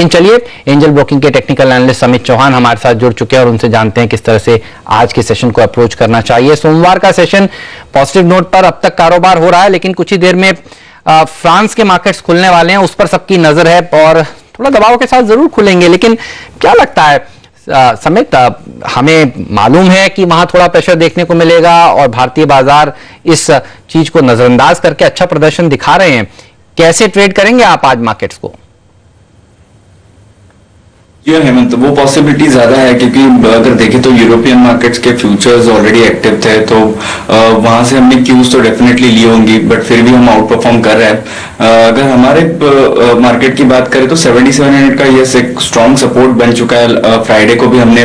लेकिन चलिए, angel broking के टेक्निकल एनालिस्ट अमित चौहान हमारे साथ जुड़ चुके हैं और उनसे जानते हैं किस तरह से आज के सेशन को अप्रोच करना चाहिए। सोमवार का सेशन पॉजिटिव नोट पर अब तक कारोबार हो रहा है, लेकिन कुछ ही देर में फ्रांस के मार्केट्स खुलने वाले हैं, उस पर सबकी नजर है और थोड़ा दबाव के साथ जरूर खुलेंगे। लेकिन क्या लगता है समित, हमें मालूम है कि वहां थोड़ा प्रेशर देखने को मिलेगा और भारतीय बाजार इस चीज को नजरअंदाज करके अच्छा प्रदर्शन दिखा रहे हैं। कैसे ट्रेड करेंगे आप आज मार्केट्स को? जी हेमंत, वो पॉसिबिलिटी ज्यादा है क्योंकि अगर देखें तो यूरोपियन मार्केट्स के फ्यूचर्स ऑलरेडी एक्टिव थे, तो वहां से हमने क्यूज तो डेफिनेटली ली होंगी, बट फिर भी हम आउट परफॉर्म कर रहे हैं। अगर हमारे मार्केट की बात करें तो 7700 का यस एक स्ट्रॉन्ग सपोर्ट बन चुका है। फ्राइडे को भी हमने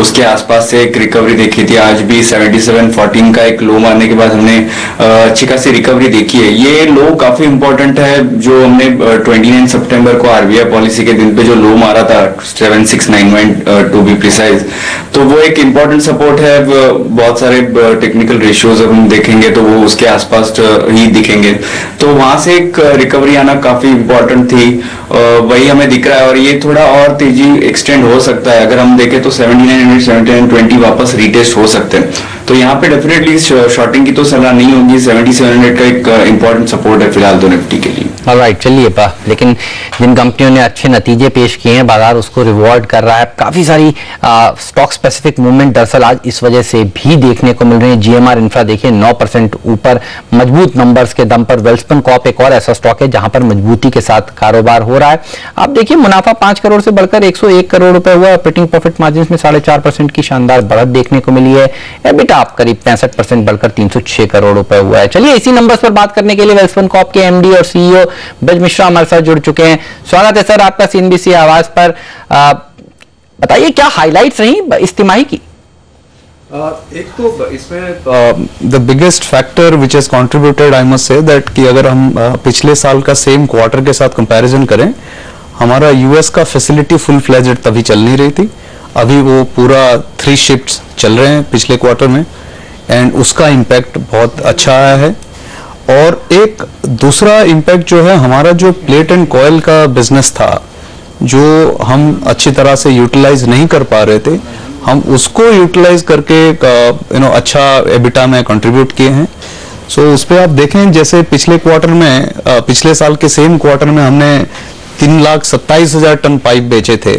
उसके आसपास से एक रिकवरी देखी थी। आज भी 7714 का एक लो मारने के बाद हमने अच्छी खासी रिकवरी देखी है। ये लो काफी इंपॉर्टेंट है, जो हमने 29 सितंबर को आरबीआई पॉलिसी के दिन पे जो लो मारा था 7691 टू बी प्रिसाइज, तो वो एक इम्पॉर्टेंट सपोर्ट है। बहुत सारे टेक्निकल रेशियोज हम देखेंगे तो वो उसके आसपास ही दिखेंगे, तो वहां से एक रिकवरी आना काफी इम्पोर्टेंट थी, वही हमें दिख रहा है। और ये थोड़ा और तेजी एक्सटेंड हो सकता है। अगर हम देखें तो 7900 7920 वापस रिटेस्ट हो सकते हैं, तो यहाँ पे डेफिनेटली शॉर्टिंग की तो सलाह नहीं होगी। 7700 का एक इंपॉर्टेंट सपोर्ट है फिलहाल तो निफ्टी के लिए। ऑलराइट, चलिए लेकिन जिन कंपनियों ने अच्छे नतीजे पेश किए हैं, बाजार उसको रिवॉर्ड कर रहा है। काफी सारी स्टॉक स्पेसिफिक मूवमेंट दरअसल आज इस वजह से भी देखने को मिल रही है। जीएमआर इंफ्रा देखिए 9% ऊपर, मजबूत नंबर्स के दम पर। वेल्सपन कॉर्प एक और ऐसा स्टॉक है जहां पर मजबूती के साथ कारोबार हो रहा है। आप देखिए, मुनाफा 5 करोड़ से बढ़कर 101 करोड़ रुपए हुआ। ऑपरेटिंग प्रॉफिट मार्जिन में 4.5% की शानदार बढ़त देखने को मिली है। एबिटा आप करीब 65% बढ़कर 306 करोड़ रुपए हुआ है। चलिए, इसी नंबर्स पर बात करने के लिए वेल्सपन कॉर्प के एमडी और सीईओ ब्रज मिश्रा हमारे साथ जुड़ चुके हैं। स्वागत है सर आपका सीएनबीसी आवाज पर। बताइए क्या हाइलाइट्स रही इस तिमाही की? एक तो इसमें the biggest factor which has contributed, I must say that कि अगर हम पिछले साल का सेम क्वार्टर के साथ कंपैरिजन करें, हमारा यूएस का फैसिलिटी फुल फ्लेज्ड तभी चल नहीं रही थी। अभी वो पूरा 3 शिफ्ट्स चल रहे हैं पिछले क्वार्टर में, एंड उसका इम्पैक्ट बहुत अच्छा आया है। और एक दूसरा इम्पैक्ट जो है, हमारा जो प्लेट एंड कॉयल का बिजनेस था, जो हम अच्छी तरह से यूटिलाइज नहीं कर पा रहे थे, हम उसको यूटिलाइज करके अच्छा एबिटा में कंट्रीब्यूट किए हैं। सो उस पर आप देखें, जैसे पिछले क्वार्टर में, पिछले साल के सेम क्वार्टर में हमने 3,27,000 टन पाइप बेचे थे,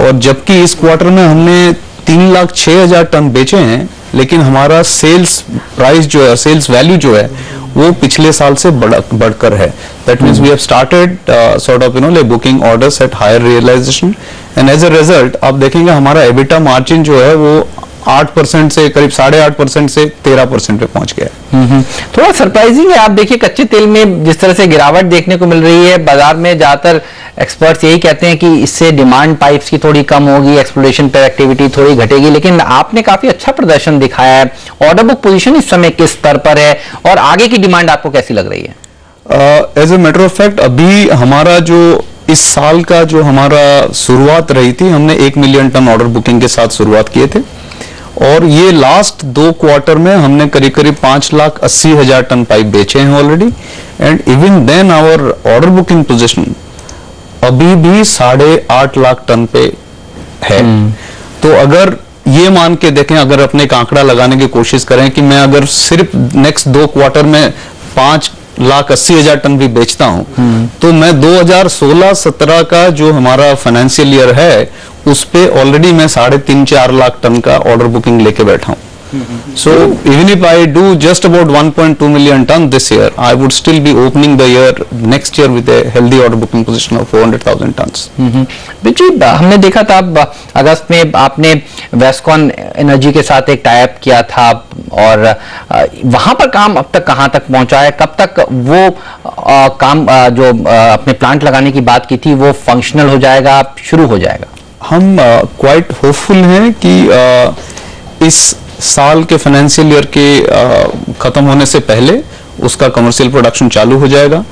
और जबकि इस क्वार्टर में हमने 3,06,000 टन बेचे हैं, लेकिन हमारा सेल्स प्राइस जो है, सेल्स वैल्यू जो है, वो पिछले साल से बढ़कर है। That means we have started sort of like booking orders at higher realisation, and as a result आप देखेंगे हमारा एबिटा मार्जिन जो है वो 8% से करीब 8.5% से 13% पे पहुंच गया। थोड़ा सरप्राइजिंग है। आप देखिए, कच्चे तेल में जिस तरह से गिरावट देखने को मिल रही है, बाजार में ज्यादातर एक्सपर्ट्स यही कहते हैं कि इससे डिमांड पाइप्स की थोड़ी कम होगी, एक्सप्लोरेशन पर एक्टिविटी थोड़ी घटेगी, लेकिन आपने काफी अच्छा प्रदर्शन दिखाया है। ऑर्डर बुक पोजीशन इस समय किस स्तर पर है और आगे की डिमांड आपको कैसी लग रही है? As a matter of fact, अभी हमारा जो इस साल का जो हमारा शुरुआत रही थी, हमने 1 मिलियन टन ऑर्डर बुकिंग के साथ शुरुआत किए थे, और ये लास्ट 2 क्वार्टर में हमने करीब करीब 5,80,000 टन पाइप बेचे हैं already, and even then our order booking position अभी भी 8.5 लाख टन पे है। तो अगर ये मान के देखें, अगर अपने एक आंकड़ा लगाने की कोशिश करें कि मैं अगर सिर्फ नेक्स्ट 2 क्वार्टर में 5,80,000 टन भी बेचता हूं, तो मैं 2016-17 का जो हमारा फाइनेंशियल ईयर है उस पे ऑलरेडी मैं 3.5-4 लाख टन का ऑर्डर बुकिंग लेके बैठा हूं। So even if I do just about 1.2 million ton this year, I would still be opening the year next year with a healthy order booking position of 400,000 tons. बिल्कुल, हमने देखा था अगस्त में आपने वेस्कॉन एनर्जी के साथ एक टाई अप किया था, और वहां पर काम अब तक कहां तक पहुंचा है? कब तक वो काम जो अपने प्लांट लगाने की बात की थी वो फंक्शनल हो जाएगा, शुरू हो जाएगा? हम क्वाइट होपफुल हैं कि इस साल के फाइनेंशियल ईयर के खत्म होने से पहले उसका कमर्शियल प्रोडक्शन चालू हो जाएगा।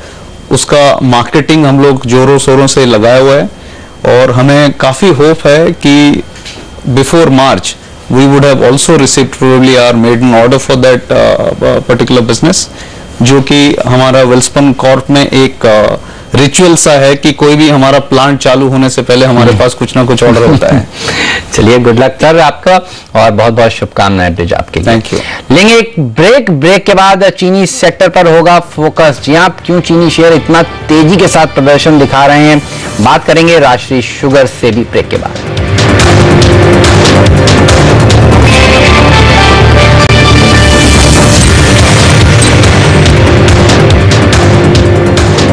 उसका मार्केटिंग हम लोग जोरों शोरों से लगाया हुआ है, और हमें काफी होप है कि before March we would have also received probably our maiden order for that particular business, जो कि हमारा वेल्सपन कॉर्प में एक रिचुअल सा है कि कोई भी हमारा प्लांट चालू होने से पहले हमारे पास कुछ ना कुछ ऑर्डर होता है। चलिए, गुड लक सर आपका और बहुत बहुत शुभकामनाएं ब्रिज आपके लिए। Thank you. लेंगे एक ब्रेक के बाद चीनी सेक्टर पर होगा फोकस। जी हाँ, क्यों चीनी शेयर इतना तेजी के साथ प्रदर्शन दिखा रहे हैं, बात करेंगे राष्ट्रीय शुगर से भी ब्रेक के बाद।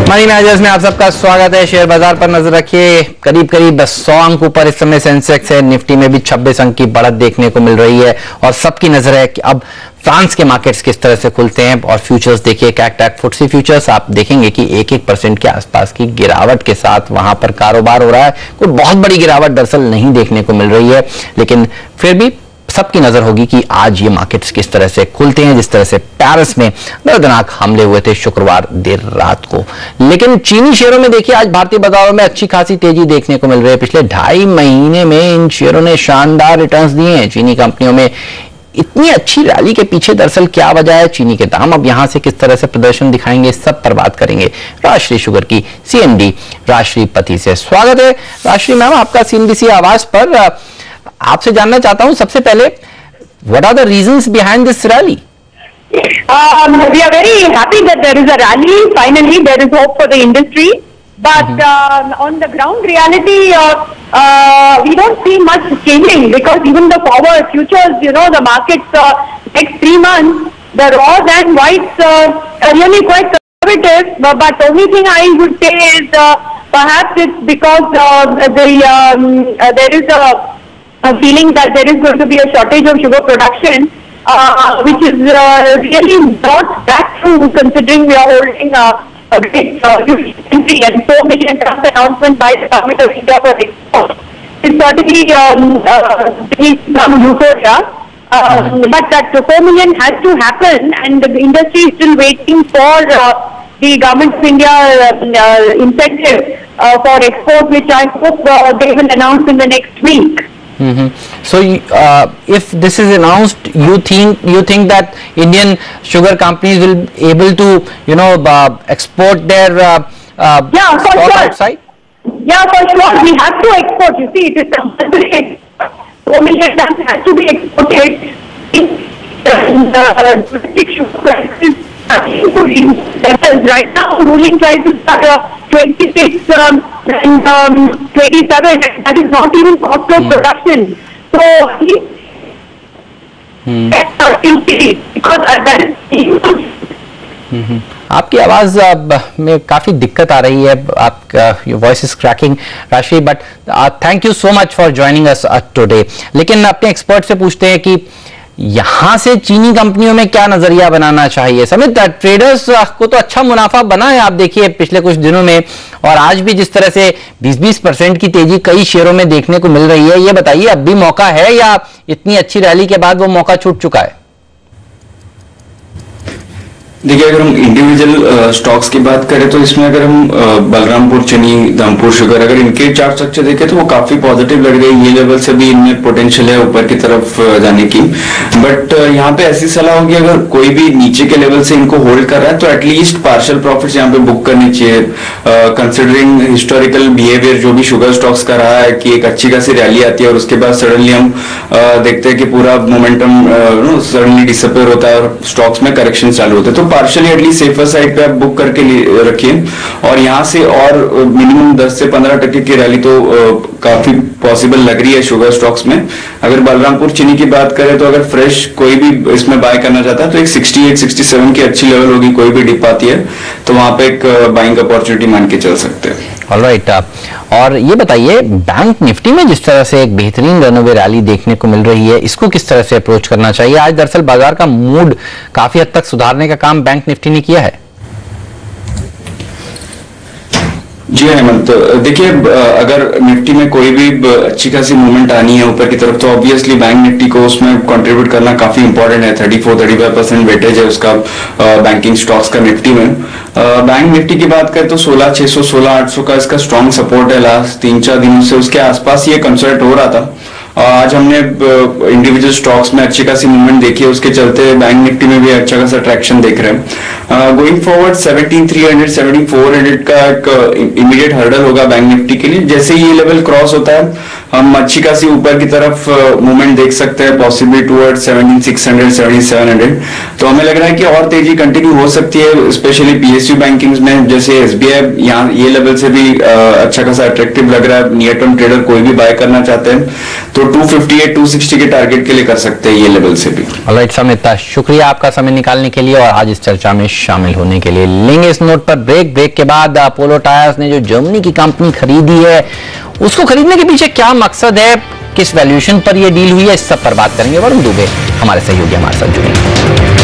मनी मैनेजर्स में आप सबका स्वागत है। शेयर बाजार पर नजर रखिए, करीब 100 अंक ऊपर इस समय सेंसेक्स है। निफ्टी में भी 26 अंक की बढ़त देखने को मिल रही है और सबकी नजर है कि अब फ्रांस के मार्केट्स किस तरह से खुलते हैं। और फ्यूचर्स देखिए, कैक फुटसी फ्यूचर्स आप देखेंगे कि 1% के आसपास की गिरावट के साथ वहां पर कारोबार हो रहा है। कोई बहुत बड़ी गिरावट दरअसल नहीं देखने को मिल रही है, लेकिन फिर भी सबकी नजर होगी कि आज ये मार्केट्स किस तरह से खुलते हैं, जिस तरह से पेरिस में दर्दनाक हमले हुए थे शुक्रवार देर रात को। लेकिन चीनी शेयरों में देखिए, आज भारतीय बाजारों में अच्छी खासी तेजी देखने को मिल रही है। पिछले 2.5 महीने में इन शेयरों ने शानदार रिटर्न्स दिए हैं। चीनी कंपनियों में इतनी अच्छी रैली के पीछे दरअसल क्या वजह है, चीनी के दाम अब यहां से किस तरह से प्रदर्शन दिखाएंगे, सब पर बात करेंगे राष्ट्रीय शुगर की CMD राष्ट्रीय पति से। स्वागत है राष्ट्रीय मैम आपका CNBC आवाज पर। आपसे जानना चाहता हूं सबसे पहले, what are the reasons behind this rally? We are very happy that there is a rally. Finally, there is hope for the industry. But on the ground reality, we don't see much changing because even the forward futures, the markets next 3 months, the raws and whites are really quite conservative. But the only thing I would say is perhaps it's because there is a feeling that there is going to be a shortage of sugar production, which is really not that true considering we are holding a great inventory and 4 million tons announcement by the government of India for export. It's certainly some euphoria, but that 4 million has to happen, and the industry is still waiting for the government of India incentive for export, which I hope they will announce in the next week. So, if this is announced, you think that Indian sugar companies will be able to, export their for stock sure. outside? Yeah, for sure. We have to export. You see, it is compulsory. 4 million tons has to be exported. Domestic sugar prices right now, ruling prices are 26 and 27, and that is not even cost of production. So, because that is आपकी आवाज में काफी दिक्कत आ रही है, आपका your voice is cracking राष्ट्रीय, but thank you so much for joining us today. लेकिन अपने एक्सपर्ट से पूछते हैं कि यहां से चीनी कंपनियों में क्या नजरिया बनाना चाहिए। समित, ट्रेडर्स को तो अच्छा मुनाफा बना है, आप देखिए पिछले कुछ दिनों में, और आज भी जिस तरह से 20% की तेजी कई शेयरों में देखने को मिल रही है। ये बताइए, अब भी मौका है या इतनी अच्छी रैली के बाद वो मौका छूट चुका है? देखिए, अगर हम इंडिविजुअल स्टॉक्स की बात करें तो इसमें अगर हम बलरामपुर चीनी, धर्मपुर शुगर, अगर इनके चार्ट स्ट्रक्चर देखें तो वो काफी पॉजिटिव लग रही है। ये लेवल से भी इनमें पोटेंशियल है ऊपर की तरफ जाने की, बट यहाँ पे ऐसी सलाह होगी अगर कोई भी नीचे के लेवल से इनको होल्ड कर रहा है तो एटलीस्ट पार्शियल प्रॉफिट्स यहाँ पे बुक करनी चाहिए, कंसिडरिंग हिस्टोरिकल बिहेवियर जो भी शुगर स्टॉक्स का रहा है कि एक अच्छी खासी रैली आती है और उसके बाद सडनली हम देखते हैं कि पूरा मोमेंटम सडनली डिसअपेयर होता है और स्टॉक्स में करेक्शन चालू होते हैं। तो पार्शियली एटलीस्ट सेफर साइड पे आप बुक करके रखिए, और यहाँ से और मिनिमम 10 से 15% की रैली तो काफी पॉसिबल लग रही है शुगर स्टॉक्स में। अगर बलरामपुर चीनी की बात करें तो अगर फ्रेश कोई भी इसमें बाय करना चाहता है तो एक 68-67 की अच्छी लेवल होगी, कोई भी डिप आती है तो वहां पे एक बाइंग अपॉर्चुनिटी मान के चल सकते हैं। ऑलराइट, और ये बताइए, बैंक निफ्टी में जिस तरह से एक बेहतरीन रनअवे रैली देखने को मिल रही है, इसको किस तरह से अप्रोच करना चाहिए? आज दरअसल बाजार का मूड काफी हद तक सुधारने का काम बैंक निफ्टी ने किया है। जी हेमंत, देखिए अगर निफ्टी में कोई भी अच्छी खासी मूवमेंट आनी है ऊपर की तरफ तो ऑब्वियसली बैंक निफ्टी को उसमें कंट्रीब्यूट करना काफी इंपॉर्टेंट है। 34-35% वेटेज है उसका बैंकिंग स्टॉक्स का निफ्टी में। बैंक निफ्टी की बात करें तो 16,600 16,800 का इसका स्ट्रॉन्ग सपोर्ट है। लास्ट 3-4 दिनों से उसके आसपास ये कंसल्ट हो रहा था आज हमने इंडिविजुअल स्टॉक्स में अच्छी खासी मूवमेंट देखी है, उसके चलते बैंक निफ्टी में भी अच्छा खासा ट्रैक्शन देख रहे हैं। गोइंग फॉरवर्ड 17,300 17,400 का एक इमीडिएट हर्डल होगा बैंक निफ्टी के लिए। जैसे ये लेवल क्रॉस होता है हम अच्छी खासी ऊपर की तरफ मूवमेंट देख सकते हैं, पॉसिबली टुवर्ड 17,600 17,700। तो हमें लग रहा है कि और तेजी कंटिन्यू हो सकती है, स्पेशली पीएसयू बैंकिंग में जैसे एसबीआई यहाँ ये लेवल से भी अच्छा खासा अट्रैक्टिव लग रहा है। नियर टर्म ट्रेडर कोई भी बाय करना चाहते हैं तो 258 260 के टारगेट के लिए कर सकते हैं ये लेवल से भी। ऑलराइट समिता, शुक्रिया आपका समय निकालने के लिए और आज इस चर्चा में शामिल होने के लिए। लेंगे इस नोट पर ब्रेक के बाद अपोलो टायर्स ने जो जर्मनी की कंपनी खरीदी है उसको खरीदने के पीछे क्या मकसद है, किस वैल्यूएशन पर यह डील हुई है, इस सब पर बात करेंगे। वरुण दुबे हमारे सहयोगी हमारे साथ जुड़ेंगे।